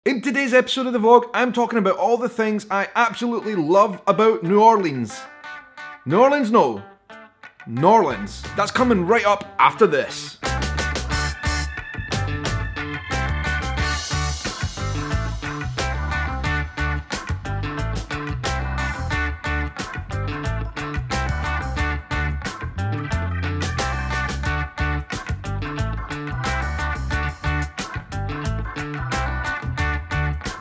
In today's episode of the vlog, I'm talking about all the things I absolutely love about New Orleans. New Orleans, no. Norleans. That's coming right up after this.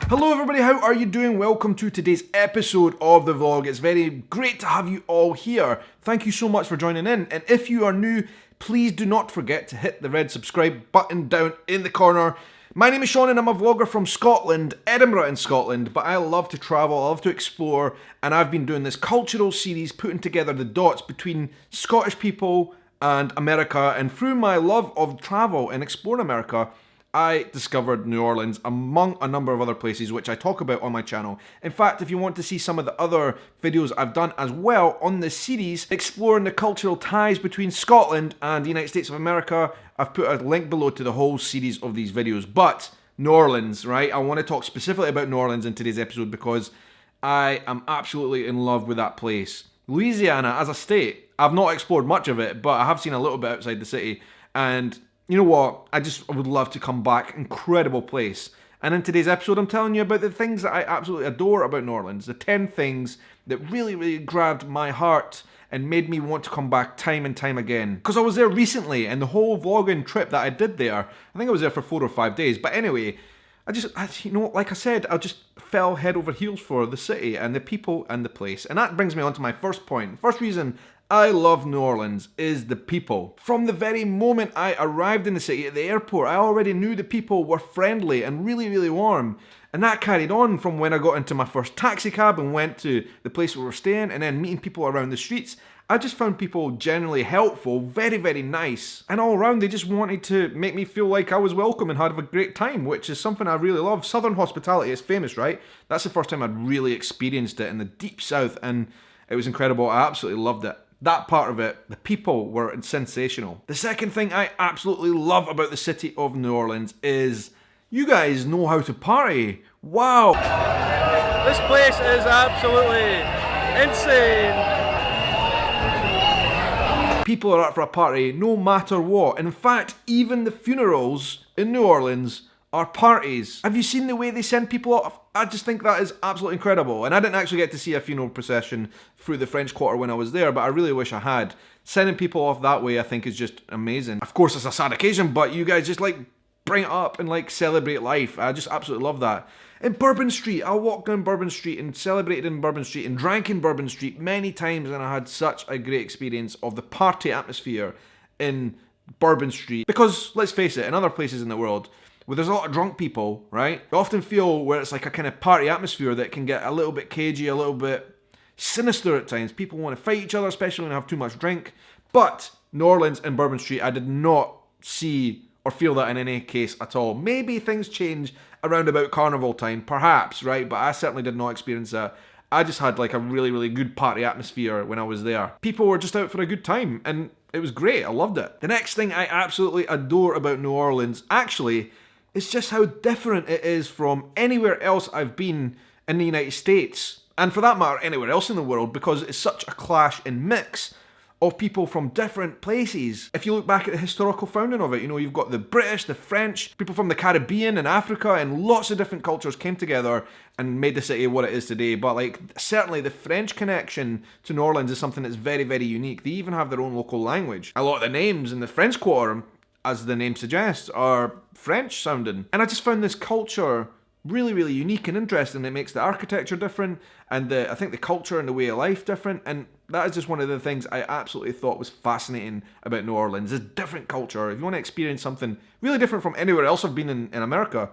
Hello everybody, how are you doing? Welcome to today's episode of the vlog. It's very great to have you all here. Thank you so much for joining in. And if you are new, please do not forget to hit the red subscribe button down in the corner. My name is Shaun and I'm a vlogger from Scotland, Edinburgh in Scotland, but I love to travel, I love to explore, and I've been doing this cultural series putting together the dots between Scottish people and America, and through my love of travel and exploring America, I discovered New Orleans among a number of other places which I talk about on my channel. In fact, if you want to see some of the other videos I've done as well on this series, exploring the cultural ties between Scotland and the United States of America, I've put a link below to the whole series of these videos. But New Orleans, right? I want to talk specifically about New Orleans in today's episode because I am absolutely in love with that place. Louisiana as a state, I've not explored much of it, but I have seen a little bit outside the city, and you know what? I would love to come back. Incredible place. And in today's episode, I'm telling you about the things that I absolutely adore about New Orleans. The 10 things that really grabbed my heart and made me want to come back time and time again. Because I was there recently, and the whole vlogging trip that I did there, I think I was there for 4 or 5 days. But anyway, like I said, I just fell head over heels for the city and the people and the place. And that brings me on to my first point. First reason I love New Orleans is the people. From the very moment I arrived in the city at the airport, I already knew the people were friendly and really warm. And that carried on from when I got into my first taxi cab and went to the place where we're staying, and then meeting people around the streets. I just found people generally helpful, very nice. And all around, they just wanted to make me feel like I was welcome and had a great time, which is something I really love. Southern hospitality is famous, right? That's the first time I'd really experienced it in the deep south, and it was incredible. I absolutely loved it. That part of it, the people were sensational. The second thing I absolutely love about the city of New Orleans is you guys know how to party. Wow. This place is absolutely insane. People are up for a party no matter what. In fact, even the funerals in New Orleans are parties. Have you seen the way they send people off? I just think that is absolutely incredible. And I didn't actually get to see a funeral procession through the French Quarter when I was there, but I really wish I had. Sending people off that way I think is just amazing. Of course it's a sad occasion, but you guys just bring it up and celebrate life. I just absolutely love that. In Bourbon Street, I walked down Bourbon Street and celebrated in Bourbon Street and drank in Bourbon Street many times, and I had such a great experience of the party atmosphere in Bourbon Street. Because, let's face it, in other places in the world, where there's a lot of drunk people, right? You often feel where it's like a kind of party atmosphere that can get a little bit cagey, a little bit sinister at times. People want to fight each other, especially when they have too much drink. But New Orleans and Bourbon Street, I did not see or feel that in any case at all. Maybe things change around about carnival time, perhaps, right? But I certainly did not experience that. I just had a really good party atmosphere when I was there. People were just out for a good time, and it was great. I loved it. The next thing I absolutely adore about New Orleans, actually, is just how different it is from anywhere else I've been in the United States. And for that matter, anywhere else in the world, because it's such a clash and mix of people from different places. If you look back at the historical founding of it, you've got the British, the French, people from the Caribbean and Africa, and lots of different cultures came together and made the city what it is today. But certainly the French connection to New Orleans is something that's very unique. They even have their own local language. A lot of the names in the French Quarter, as the name suggests, are French sounding. And I just found this culture really unique and interesting. It makes the architecture different, and I think the culture and the way of life different, and that is just one of the things I absolutely thought was fascinating about New Orleans. This different culture. If you want to experience something really different from anywhere else I've been in America,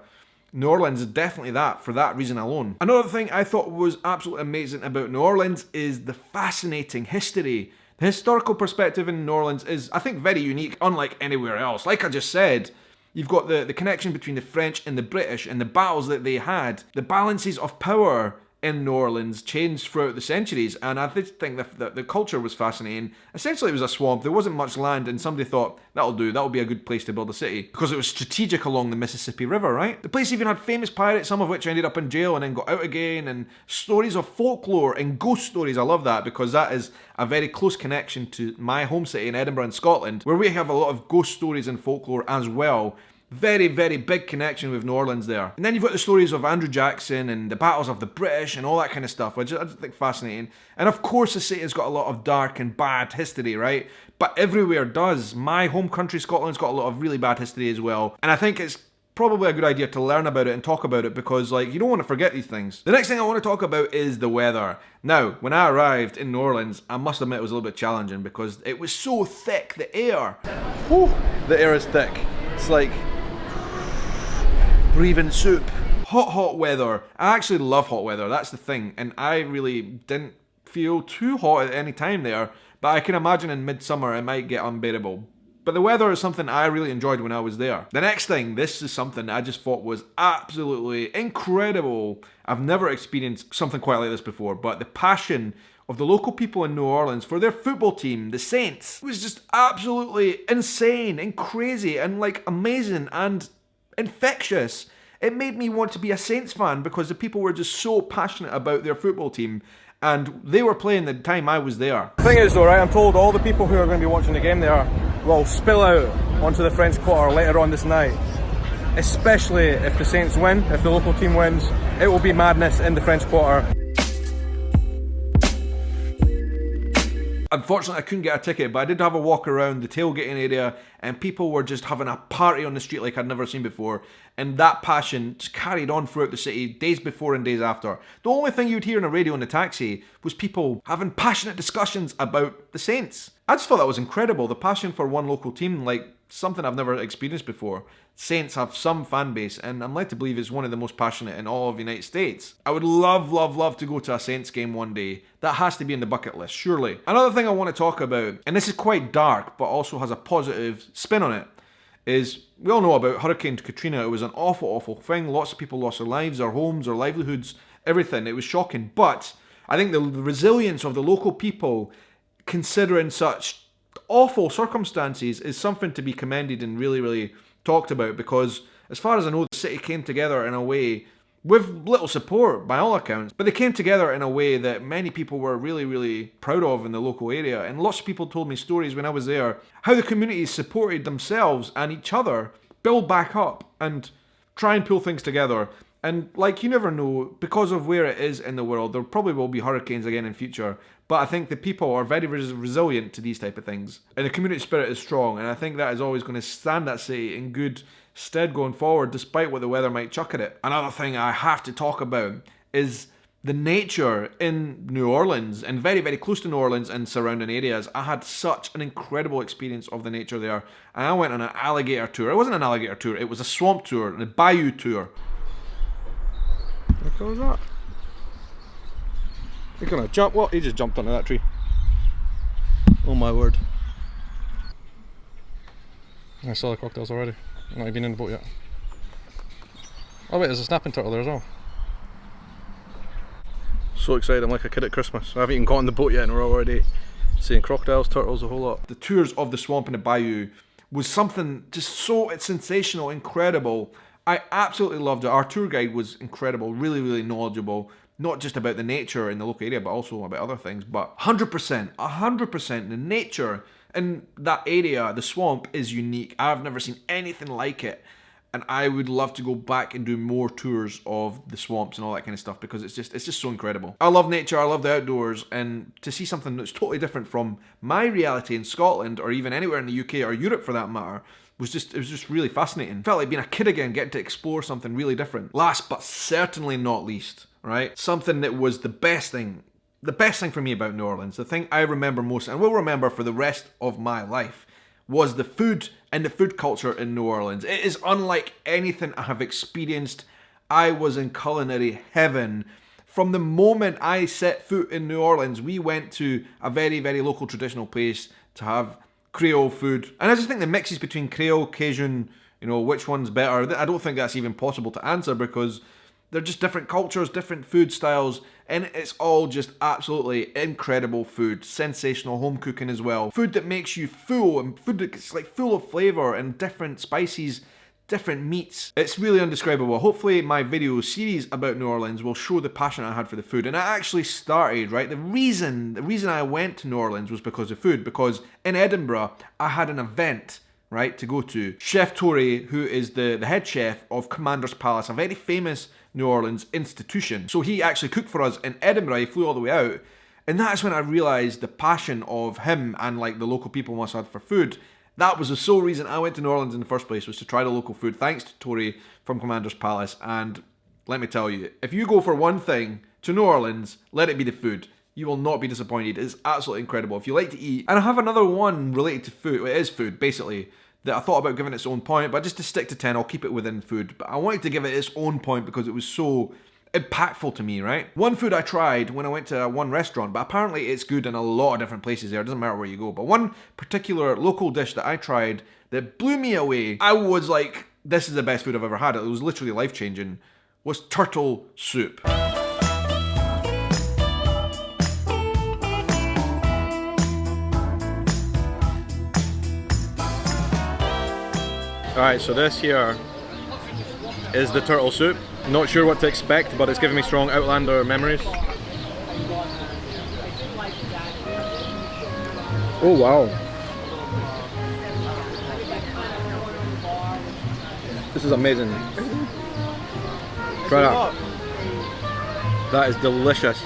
New Orleans is definitely that, for that reason alone. Another thing I thought was absolutely amazing about New Orleans is the fascinating history. The historical perspective in New Orleans is, I think, very unique, unlike anywhere else. Like I just said, you've got the connection between the French and the British and the battles that they had, the balances of power in New Orleans changed throughout the centuries, and I did think that the culture was fascinating. Essentially, it was a swamp. There wasn't much land, and somebody thought, that'll do, that'll be a good place to build a city, because it was strategic along the Mississippi River, right? The place even had famous pirates, some of which ended up in jail and then got out again, and stories of folklore and ghost stories. I love that, because that is a very close connection to my home city in Edinburgh in Scotland, where we have a lot of ghost stories and folklore as well. Very, very big connection with New Orleans there. And then you've got the stories of Andrew Jackson and the battles of the British and all that kind of stuff, which I just think fascinating. And of course the city has got a lot of dark and bad history, right? But everywhere does. My home country, Scotland's got a lot of really bad history as well. And I think it's probably a good idea to learn about it and talk about it, because like, you don't want to forget these things. The next thing I want to talk about is the weather. Now, when I arrived in New Orleans, I must admit it was a little bit challenging because it was so thick, the air. Whew, the air is thick. It's like breathing soup. Hot weather. I actually love hot weather, that's the thing, and I really didn't feel too hot at any time there, but I can imagine in midsummer it might get unbearable. But the weather is something I really enjoyed when I was there. The next thing, this is something I just thought was absolutely incredible. I've never experienced something quite like this before, but the passion of the local people in New Orleans for their football team, the Saints, was just absolutely insane and crazy and like amazing and infectious. It made me want to be a Saints fan because the people were just so passionate about their football team, and they were playing the time I was there. The thing is though, right, I'm told all the people who are going to be watching the game there will spill out onto the French Quarter later on this night. Especially if the Saints win, if the local team wins, it will be madness in the French Quarter. Unfortunately, I couldn't get a ticket, but I did have a walk around the tailgating area, and people were just having a party on the street like I'd never seen before. And that passion just carried on throughout the city, days before and days after. The only thing you'd hear on the radio in the taxi was people having passionate discussions about the Saints. I just thought that was incredible, the passion for one local team, like something I've never experienced before. Saints have some fan base, and I'm led to believe it's one of the most passionate in all of the United States. I would love to go to a Saints game one day. That has to be in the bucket list, surely. Another thing I want to talk about, and this is quite dark, but also has a positive spin on it, is we all know about Hurricane Katrina. It was an awful thing. Lots of people lost their lives, their homes, their livelihoods, everything. It was shocking. But I think the resilience of the local people, considering such awful circumstances, is something to be commended and really talked about, because as far as I know, the city came together in a way with little support by all accounts, but they came together in a way that many people were really proud of in the local area. And lots of people told me stories when I was there, how the communities supported themselves and each other build back up and try and pull things together. And like, you never know, because of where it is in the world, there probably will be hurricanes again in future, but I think the people are very resilient to these type of things, and the community spirit is strong, and I think that is always going to stand that city in good stead going forward, despite what the weather might chuck at it. Another thing I have to talk about is the nature in New Orleans, and very close to New Orleans and surrounding areas. I had such an incredible experience of the nature there, and I went on an alligator tour. It wasn't an alligator tour, it was a swamp tour, a Bayou tour. What was that? You're gonna jump? What? He just jumped onto that tree. Oh my word. I saw the cocktails already. I've not even in the boat yet. Oh wait, there's a snapping turtle there as well. So excited, I'm like a kid at Christmas. I haven't even got on the boat yet and we're already seeing crocodiles, turtles, a whole lot. The tours of the swamp and the bayou was something just so sensational, incredible. I absolutely loved it. Our tour guide was incredible, really knowledgeable, not just about the nature in the local area, but also about other things. But 100%, the nature in that area, the swamp, is unique. I've never seen anything like it. And I would love to go back and do more tours of the swamps and all that kind of stuff, because it's just so incredible. I love nature, I love the outdoors, and to see something that's totally different from my reality in Scotland, or even anywhere in the UK or Europe for that matter, it was just really fascinating. Felt like being a kid again, getting to explore something really different. Last but certainly not least, right? Something that was the best thing for me about New Orleans, the thing I remember most and will remember for the rest of my life, was the food and the food culture in New Orleans. It is unlike anything I have experienced. I was in culinary heaven. From the moment I set foot in New Orleans, we went to a very local traditional place to have Creole food. And I just think the mixes between Creole, Cajun, which one's better, I don't think that's even possible to answer, because They're just different cultures, different food styles, and it's all just absolutely incredible food. Sensational home cooking as well. Food that makes you full, and food that's like full of flavour and different spices, different meats. It's really indescribable. Hopefully my video series about New Orleans will show the passion I had for the food. And I actually started, right, the reason I went to New Orleans was because of food, because in Edinburgh I had an event, right, to go to. Chef Tori, who is the head chef of Commander's Palace, a very famous New Orleans institution. So he actually cooked for us in Edinburgh. He flew all the way out. And that's when I realised the passion of him and like the local people must have for food. That was the sole reason I went to New Orleans in the first place, was to try the local food, thanks to Tori from Commander's Palace. And let me tell you, if you go for one thing to New Orleans, let it be the food. You will not be disappointed. It's absolutely incredible. If you like to eat. And I have another one related to food. Well, it is food, basically, that I thought about giving its own point, but just to stick to 10, I'll keep it within food. But I wanted to give it its own point because it was so impactful to me, right? One food I tried when I went to one restaurant, but apparently it's good in a lot of different places there. It doesn't matter where you go. But one particular local dish that I tried that blew me away, I was like, this is the best food I've ever had. It was literally life-changing, was turtle soup. Alright, so this here is the turtle soup. Not sure what to expect, but it's giving me strong Outlander memories. Oh wow. This is amazing. Try that. That is delicious.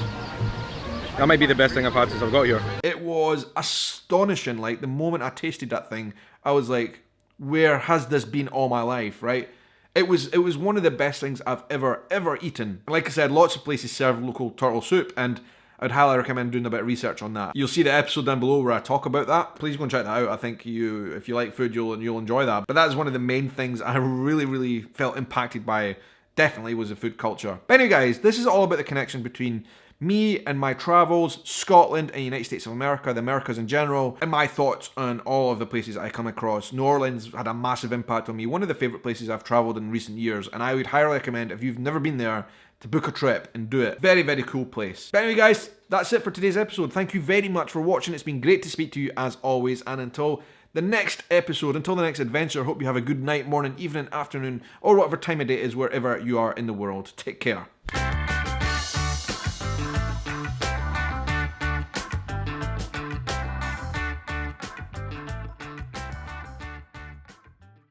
That might be the best thing I've had since I've got here. It was astonishing. Like, the moment I tasted that thing, I was like, where has this been all my life, right? It was one of the best things I've ever eaten. Like I said, lots of places serve local turtle soup, and I'd highly recommend doing a bit of research on that. You'll see the episode down below where I talk about that. Please go and check that out. I think if you like food, you'll enjoy that. But that is one of the main things I really felt impacted by. Definitely was the food culture. But anyway, guys, this is all about the connection between me and my travels, Scotland and United States of America, the Americas in general, and my thoughts on all of the places I come across. New Orleans had a massive impact on me. One of the favourite places I've travelled in recent years, and I would highly recommend, if you've never been there, to book a trip and do it. Very cool place. But anyway, guys, that's it for today's episode. Thank you very much for watching. It's been great to speak to you as always, and until the next episode, until the next adventure, hope you have a good night, morning, evening, afternoon, or whatever time of day it is wherever you are in the world. Take care.